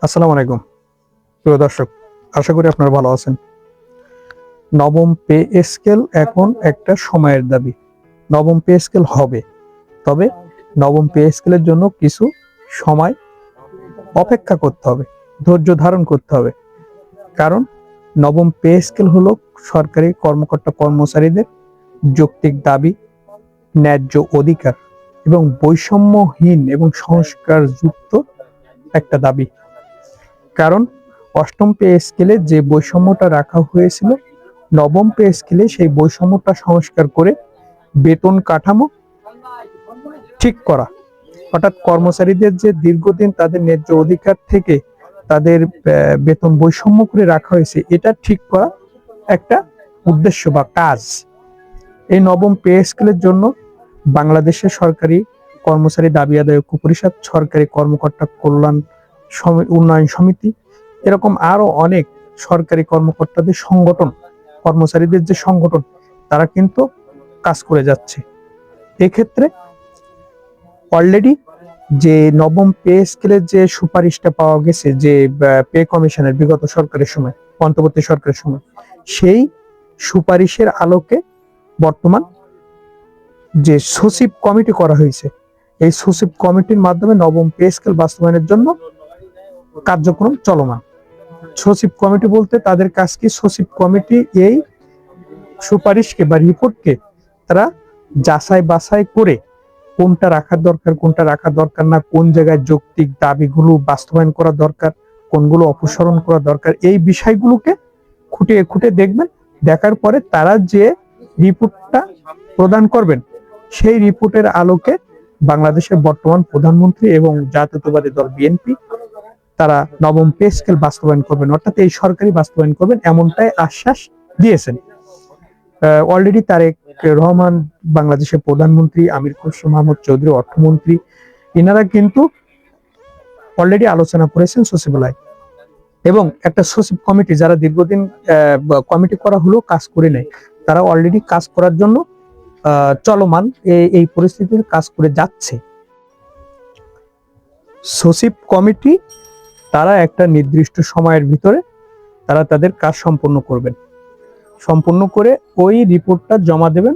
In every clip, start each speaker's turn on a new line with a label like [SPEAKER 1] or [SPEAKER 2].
[SPEAKER 1] আসসালামু আলাইকুম প্রিয় দর্শক, আশা করি আপনারা ভালো আছেন। নবম পে স্কেল এখন একটা সময়ের দাবি। নবম পে স্কেল হবে, তবে নবম পে স্কেলের জন্য কিছু সময় অপেক্ষা করতে হবে, ধৈর্য ধারণ করতে হবে। কারণ নবম পে স্কেল হলো সরকারি কর্মকর্তা কর্মচারীদের যৌক্তিক দাবি, ন্যায্য অধিকার এবং বৈষম্যহীন এবং সংস্কারযুক্ত একটা দাবি। কারণ অষ্টম পে স্কেলে যে বৈষম্যটা রাখা হয়েছিল, নবম পে স্কেলে সেই বৈষম্যটা সংস্কার করে বেতন কাঠামো ঠিক করা, অর্থাৎ কর্মচারীদের যে দীর্ঘদিন তাদের ন্যায্য অধিকার থেকে তাদের বেতন বৈষম্য করে রাখা হয়েছে, এটা ঠিক করা একটা উদ্দেশ্য বা কাজ। এই নবম পে স্কেলের জন্য বাংলাদেশের সরকারি কর্মচারী দাবি আদায় ঐক্য পরিষদ, সরকারি কর্মকর্তা কল্যাণ উন্নয়ন সমিতি, এরকম আরো অনেক সরকারি কর্মকর্তাদের সংগঠন, কর্মচারীদের যে সংগঠন, তারা কিন্তু কাজ করে যাচ্ছে। এক্ষেত্রে অলরেডি যে নবম পে স্কেলের যে সুপারিশটা পাওয়া গেছে, যে পে কমিশনের বিগত সরকারের সময়, অন্তর্বর্তী সরকারের সময়, সেই সুপারিশের আলোকে বর্তমান যে সচিব কমিটি করা হয়েছে, এই সচিব কমিটির মাধ্যমে নবম পে স্কেল বাস্তবায়নের জন্য কার্যক্রম চলমান। সচিব কমিটি বলতে তাদের কাজ কি? সচিব কমিটি এই সুপারিশকে বা রিপোর্টকে তারা যাচাই বাছাই করে কোনটা রাখার দরকার, কোনটা রাখা দরকার না, কোন জায়গায় যৌক্তিক দাবিগুলো বাস্তবায়ন করা দরকার, কোনগুলো অপসারণ করা দরকার, এই বিষয়গুলোকে খুঁটিয়ে খুঁটিয়ে দেখবেন। দেখার পরে তারা যে রিপোর্টটা প্রদান করবেন, সেই রিপোর্টের আলোকে বাংলাদেশের বর্তমান প্রধানমন্ত্রী এবং জাতীয়তাবাদী দল বিএনপি তারা নবম পে স্কেল বাস্তবায়ন করবেন, অর্থাৎ এই সরকারি বাস্তবায়ন করবেন, এমনটাই আশ্বাস দিয়েছেন। অলরেডি তারেক রহমান বাংলাদেশের প্রধানমন্ত্রী, আমির খসরু মাহমুদ চৌধুরী অর্থমন্ত্রী, এনারা কিন্তু অলরেডি আলোচনা করেছেন সচিবালয়, এবং একটা সচিব কমিটি যারা দীর্ঘদিন কমিটি করা হলেও কাজ করে নেয়, তারা অলরেডি কাজ করার জন্য চলমান এই পরিস্থিতির কাজ করে যাচ্ছে। সচিব কমিটি তারা একটা নির্দিষ্ট সময়ের ভিতরে তারা তাদের কাজ সম্পন্ন করবেন, সম্পন্ন করে ওই রিপোর্টটা জমা দেবেন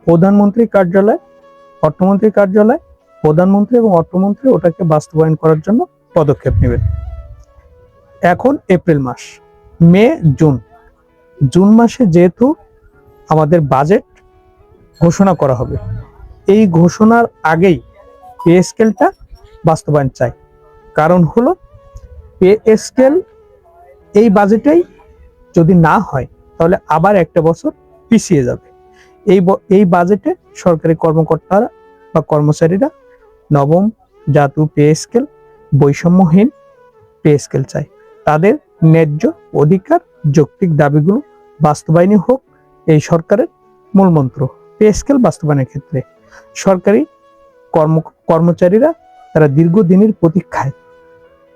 [SPEAKER 1] প্রধানমন্ত্রী কার্যালয়, অর্থমন্ত্রী কার্যালয়। প্রধানমন্ত্রী এবং অর্থমন্ত্রী ওটাকে বাস্তবায়ন করার জন্য পদক্ষেপ নেবেন। এখন এপ্রিল মাস, মে, জুন মাসে যেহেতু আমাদের বাজেট ঘোষণা করা হবে, এই ঘোষণার আগেই পে স্কেলটা বাস্তবায়ন চাই। কারণ হলো পে স্কেল এই বাজেটেই যদি না হয়, তাহলে আবার একটা বছর পিছিয়ে যাবে। এই বাজেটে সরকারি কর্মকর্তারা বা কর্মচারীরা নবম জাতীয় পে স্কেল, বৈষম্যহীন পে স্কেল চায়। তাদের ন্যায্য অধিকার, যৌক্তিক দাবিগুলো বাস্তবায়নই হোক এই সরকারের মূলমন্ত্র। পে স্কেল বাস্তবায়নের ক্ষেত্রে সরকারি কর্মচারীরা তারা দীর্ঘদিনের প্রতীক্ষায়,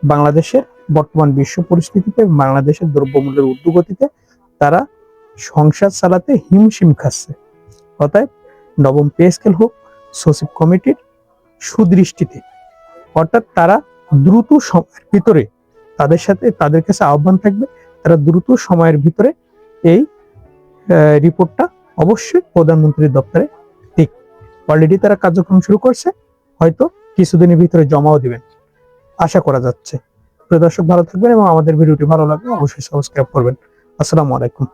[SPEAKER 1] বাংলাদেশের বর্তমান বিশ্ব পরিস্থিতিতে, বাংলাদেশের দ্রব্যমূল্যের ঊর্ধ্বগতিতে তারা সংসার চালাতে হিমশিম খাচ্ছে। অতএব নবম পে স্কেল হোক সচিব কমিটির সুদৃষ্টিতে, অর্থাৎ তারা দ্রুত সময়ের ভিতরে, তাদের কাছে আহ্বান থাকবে, তারা দ্রুত সময়ের ভিতরে এই রিপোর্টটা অবশ্যই প্রধানমন্ত্রীর দপ্তরে দিক। অলরেডি তারা কার্যক্রম শুরু করছে, হয়তো কিছুদিনের ভিতরে জমাও দিবেন আশা করা যাচ্ছে। প্রিয় দর্শক, ভালো থাকবেন এবং আমাদের ভিডিওটি ভালো লাগলে অবশ্যই সাবস্ক্রাইব করবেন। আসসালামু আলাইকুম।